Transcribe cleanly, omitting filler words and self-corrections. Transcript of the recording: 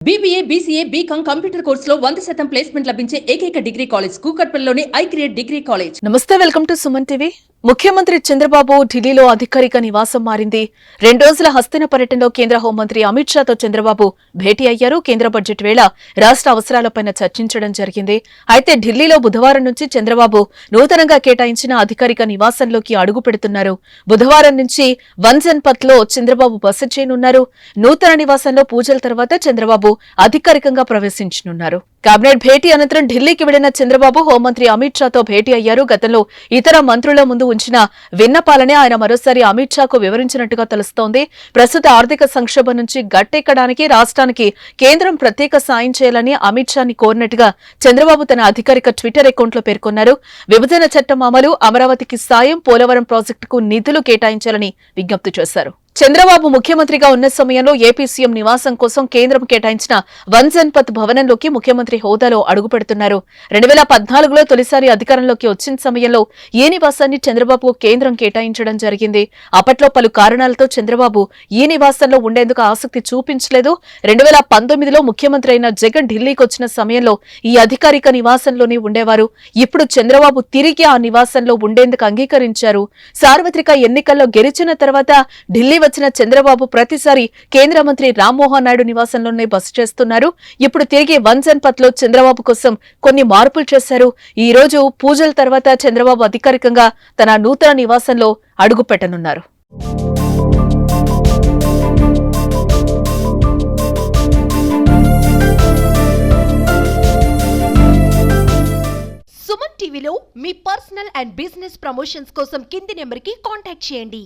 BBA, BCA, BCom computer కోర్సులో 100% placement లభించే ఏకైక డిగ్రీ కాలేజ్ కూకట్పల్లిలోని ఐక్రియేట్ డిగ్రీ కాలేజ్. నమస్తే, వెల్కమ్ టు సుమన్ టీవీ. ముఖ్యమంత్రి చంద్రబాబు ఢిల్లీలో అధికారిక నివాసం మారింది. 2 రోజుల హస్తిన పర్యటనలో కేంద్ర హోంమంత్రి అమిత్ షాతో చంద్రబాబు భేటీ అయ్యారు. కేంద్ర బడ్జెట్ వేళ రాష్ట్ర అవసరాలపై చర్చించడం జరిగింది. అయితే ఢిల్లీలో బుధవారం నుంచి చంద్రబాబు నూతనంగా కేటాయించిన అధికారిక నివాసంలోకి అడుగు పెడుతున్నారు. బుధవారం నుంచి వన్ జన్పథ్ లో చంద్రబాబు బస చేయనున్నారు. నూతన నివాసంలో పూజల తర్వాత చంద్రబాబు అధికారికంగా ప్రవేశించనున్నారు. కేబినెట్ భేటీ అనంతరం ఢిల్లీకి వెళ్లిన చంద్రబాబు హోంమంత్రి అమిత్ షాతో భేటీ అయ్యారు. గతంలో ఇతర మంత్రుల ముందు ఉంచిన విన్నపాలనే ఆయన మరోసారి అమిత్ షాకు వివరించినట్టుగా తెలుస్తోంది. ప్రస్తుత ఆర్థిక సంక్షోభం నుంచి గట్టెక్కడానికి రాష్ట్రానికి కేంద్రం ప్రత్యేక సాయం చేయాలని అమిత్ షాని కోరినట్టుగా చంద్రబాబు తన అధికారిక ట్విట్టర్ అకౌంట్లో పేర్కొన్నారు. విభజన చట్టం అమలు, అమరావతికి సాయం, పోలవరం ప్రాజెక్టుకు నిధులు కేటాయించాలని విజ్ఞప్తి చేశారు. చంద్రబాబు ముఖ్యమంత్రిగా ఉన్న సమయంలో ఏపీ సీఎం నివాసం కోసం కేంద్రం కేటాయించిన వన్ జన్పథ్ భవనంలోకి ముఖ్యమంత్రి హోదాలో అడుగుపెడుతున్నారు. 2014లో తొలిసారి అధికారంలోకి వచ్చిన సమయంలో ఈ నివాసాన్ని చంద్రబాబు కేంద్రం కేటాయించడం జరిగింది. అప్పట్లో పలు కారణాలతో చంద్రబాబు ఈ నివాసంలో ఉండేందుకు ఆసక్తి చూపించలేదు. 2019లో ముఖ్యమంత్రి అయిన జగన్ ఢిల్లీకి వచ్చిన సమయంలో ఈ అధికారిక నివాసంలోనే ఉండేవారు. ఇప్పుడు చంద్రబాబు తిరిగి ఆ నివాసంలో ఉండేందుకు అంగీకరించారు. సార్వత్రిక ఎన్నికల్లో గెలిచిన తర్వాత ఢిల్లీ వచ్చిన చంద్రబాబు ప్రతిసారి కేంద్ర మంత్రి రామ్మోహన్ నాయుడు నివాసంలోనే బస చేస్తున్నారు. ఇప్పుడు తిరిగి వన్ జన్పథ్ లో చంద్రబాబు కోసం కొన్ని మార్పులు చేశారు. ఈ రోజు పూజల తర్వాత చంద్రబాబు అధికారికంగా తన నూతన నివాసంలో అడుగు పెట్టనున్నారు. సుమన్ టీవీలో మీ పర్సనల్ అండ్ బిజినెస్ ప్రమోషన్స్ కోసం కింది నెంబర్కి కాంటాక్ట్ చేయండి.